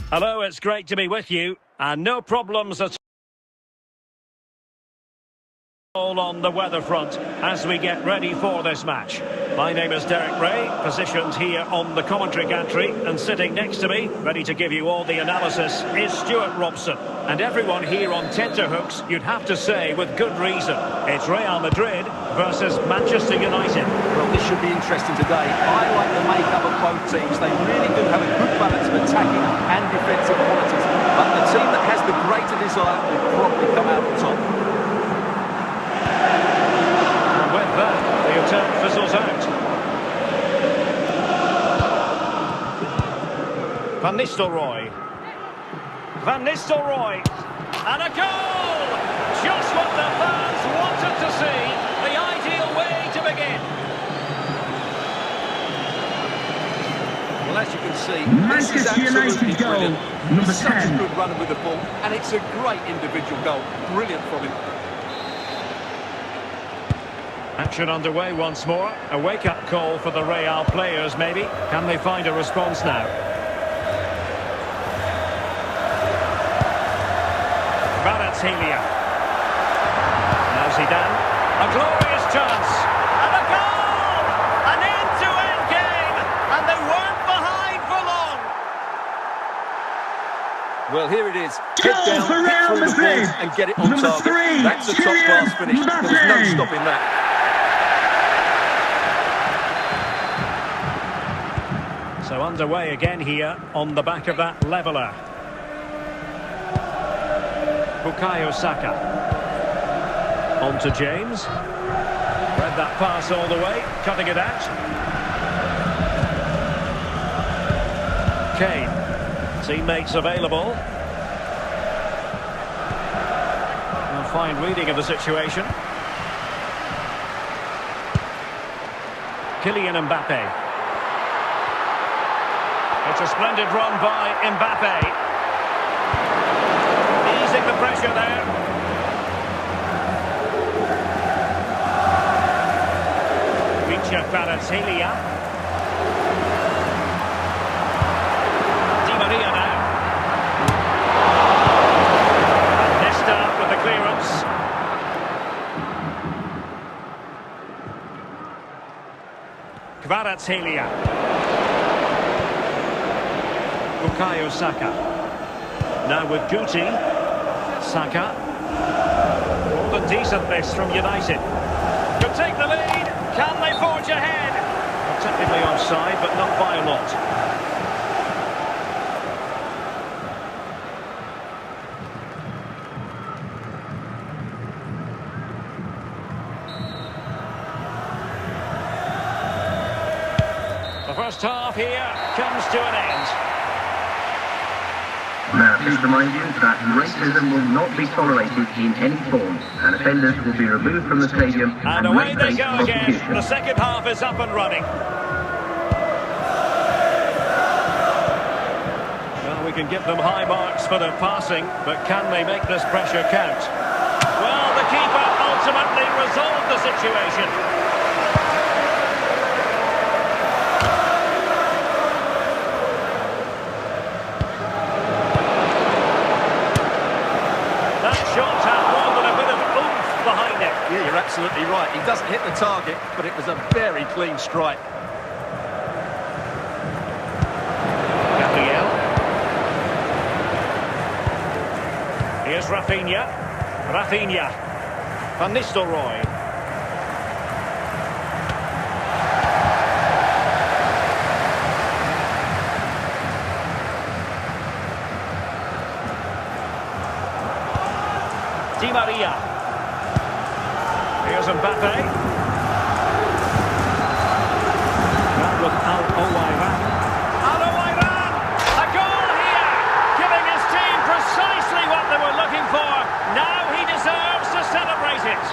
Hello, it's great to be with you, and no problems at all on the weather front as we get ready for this match. My name is Derek Ray, positioned here on the commentary gantry, and sitting next to me, ready to give you all the analysis, is Stuart Robson. And everyone here on tenterhooks, you'd have to say with good reason. It's Real Madrid versus Manchester United. Well, this should be interesting today. I like the makeup of both teams. They really do have a good balance of attacking and defensive qualities. But the team that has the greater desire will probably come out on top. And with that, the attack fizzles out. Van Nistelrooy. Van Nistelrooy. And a goal! Just what the fans wanted to see. The ideal way to begin. Well, as you can see, this is Manchester absolutely United goal, brilliant. number He's such 10. a good runner with the ball, and it's a great individual goal. Brilliant from him. Action underway once more. A wake-up call for the Real players, maybe. Can they find a response now? Kvaratskhelia. Now Zidane. A glorious chance. And a goal! An end-to-end game. And they weren't behind for long. Well, here it is. Goal Head down, for hit Real through the Madrid. ball and get it on Number target. 3, That's a top-class finish. There was no Mbappe. stopping that. So underway again here on the back of that leveller. Bukayo Saka. On to James. Read that pass all the way, cutting it out. Kane. Teammates available. A fine reading of the situation. Kylian Mbappe. It's a splendid run by Mbappe. Easing the pressure there. Kvaratskhelia. Di Maria now. And Nesta with the clearance. Kvaratskhelia. Bukayo Saka. Now with Guti. Saka. More than decent this from United. Could take the lead. Can they forge ahead? Well, technically offside, but not by a lot. The first half here comes to an end. Now, please remind you that racism will not be tolerated in any form, and offenders will be removed from the stadium And and away they face go again. prosecution. The second half is up and running. Well, we can give them high marks for their passing, but can they make this pressure count? Well, the keeper ultimately resolved the situation. Shot had more than a bit of oomph behind it. Yeah, you're absolutely right. He doesn't hit the target, but it was a very clean strike. Gabriel. Here's Rafinha. Rafinha. Van Nistelrooy. Di Maria. Here's Mbappe. Now with Al-Owairan. Al-Owairan! A goal here! Giving his team precisely what they were looking for. Now he deserves to celebrate it.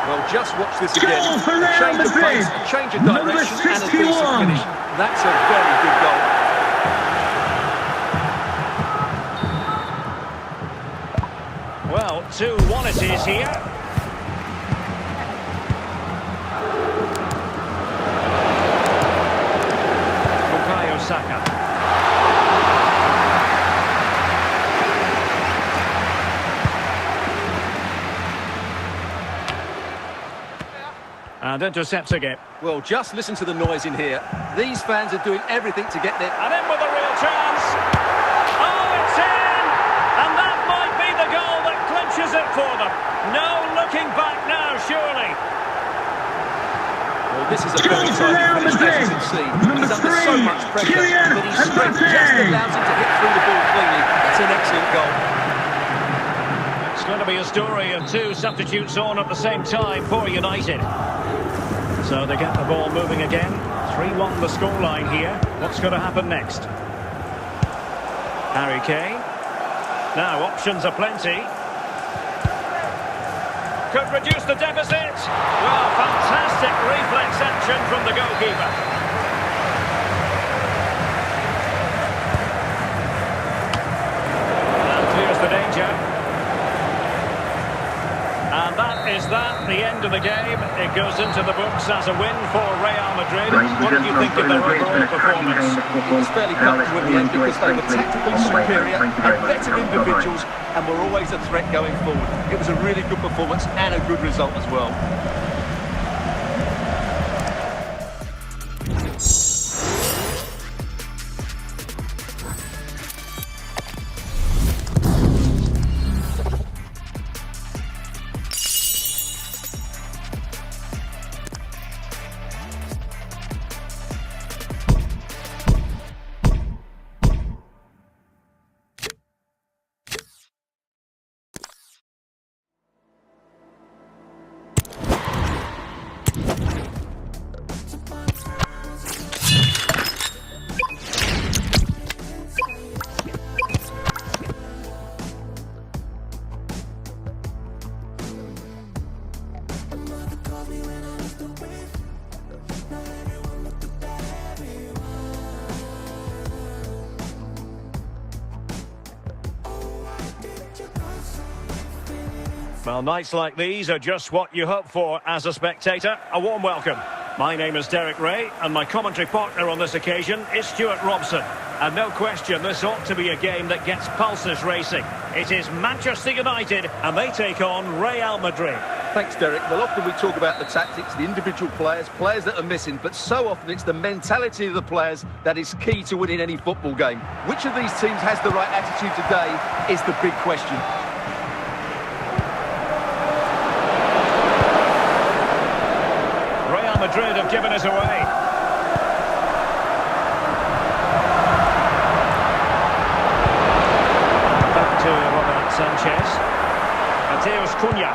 Well, just watch this again. Goal for A Real change of Madrid. pace, a change of Number direction, and a decent 61. finish. That's a very good goal. Well, 2-1 it is here. Bukayo Saka. And intercepting it. Well, just listen to the noise in here. These fans are doing everything to get there. And in with a real chance. Oh, it's in! And that might be the goal that clinches it for them. No looking back now, surely. Well, this is a very tidy finish, as you can see. He's under so much pressure, but his strength just allows him to hit through the ball cleanly. It's an excellent goal. It's going to be a story of two substitutes on at the same time for United. So they get the ball moving again. 3-1 the scoreline here. What's going to happen next? Harry Kane. Now options are plenty. Could reduce the deficit. Well, fantastic reflex action from the goalkeeper. And clears the danger. And that is the end of the game. It goes into the books as a win for Real Madrid. What do you think of their overall performance? It's fairly comfortable in the end because they were tactically superior, had better individuals, and were always a threat going forward. It was a really good performance and a good result as well. Well, nights like these are just what you hope for as a spectator. A warm welcome. My name is Derek Ray, and my commentary partner on this occasion is Stuart Robson. And no question, this ought to be a game that gets pulses racing. It is Manchester United, and they take on Real Madrid. Thanks, Derek. Well, often we talk about the tactics, the individual players that are missing, but so often it's the mentality of the players that is key to winning any football game. Which of these teams has the right attitude today is the big question. Real Madrid have given us away. Back to Robert Sanchez. Mateus Cunha.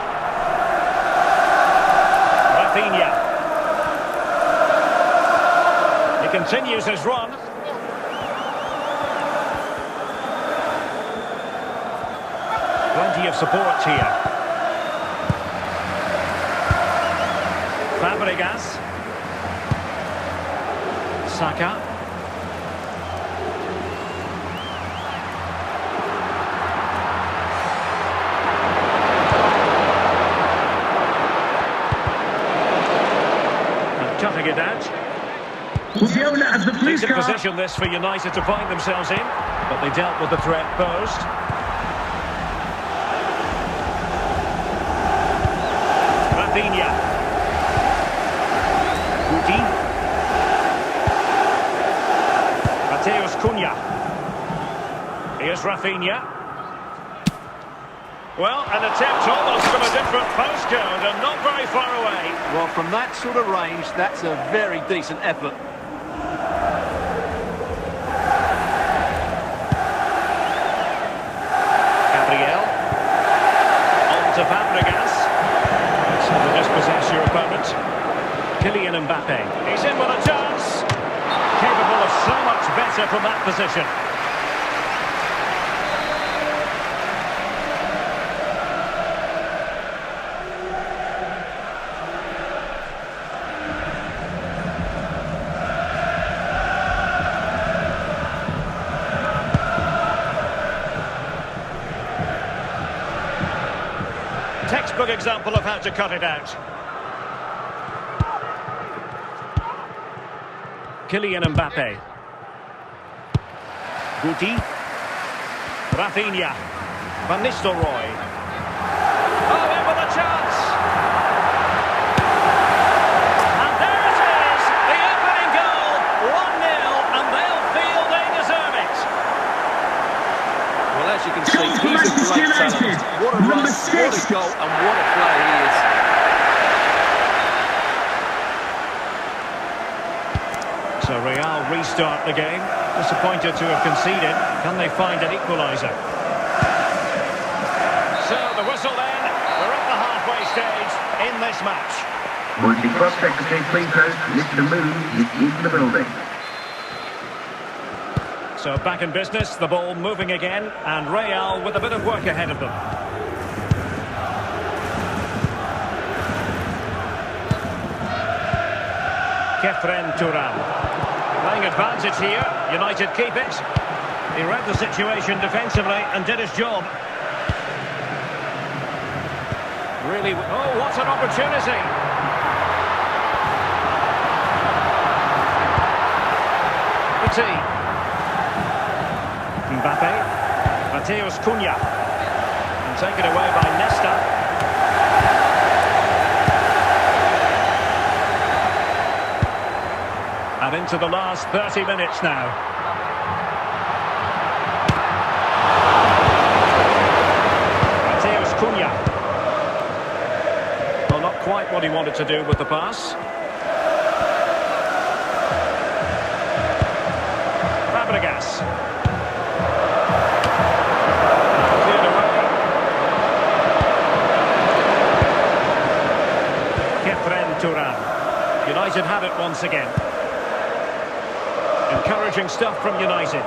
Rafinha. He continues his run. Plenty of support here. Fabregas. Saka. And cutting it out. Decent position this for United to find themselves in, but they dealt with the threat posed. Rafinha. Mateus Cunha. Here's Rafinha. Well, an attempt almost from a different postcode and not very far away. Well, from that sort of range, that's a very decent effort. Gabriel. On to Fabregas. So to dispossess your opponent. Kylian Mbappe. He's in with a chance. Capable of so much better from that position. Textbook example of how to cut it out. Kylian Mbappe. Guti. Rafinha. Van Nistelrooy. Oh, in with a chance! start the game. Disappointed to have conceded. Can they find an equaliser? So the whistle then. We're at the halfway stage in this match. Multi-cross secretary, please host Mr. Moon is in the building. So back in business, the ball moving again, and Real with a bit of work ahead of them. Kefren Turan. Playing advantage here, United keep it. He read the situation defensively and did his job. Really, oh, what an opportunity! Mbappe, Mateus Cunha, and taken away by Nesta. And into the last 30 minutes now. Mateus Cunha. Well, not quite what he wanted to do with the pass. Fabregas. Cleared away. Kefren Turan. United have it once again. Encouraging stuff from United.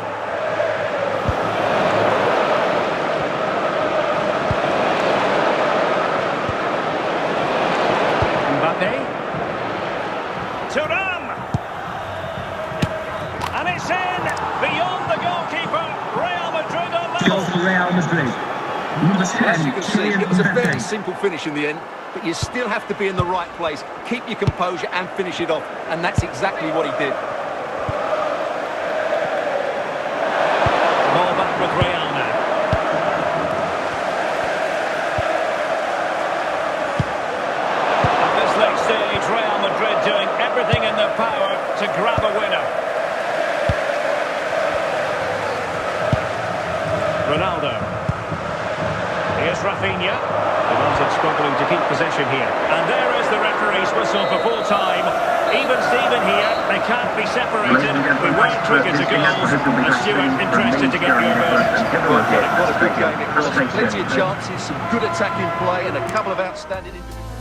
Mbappe. Turan. And it's in, beyond the goalkeeper. Real Madrid are level. Goal for Real Madrid. Number 10, As you can see, it was a very Mbappe. simple finish in the end, but you still have to be in the right place, keep your composure and finish it off, and that's exactly what he did. Ball back with Real now. At this late stage, Real Madrid doing everything in their power to grab a winner. Ronaldo. Here's Rafinha. United struggling to keep possession here. And there is the referee's whistle for full time. Even Steven here, they can't be separated. We weren't triggered to goals. And Stuart, interested to get your verdict. What a good game it was. Plenty of chances, some good attacking play and a couple of outstanding individuals.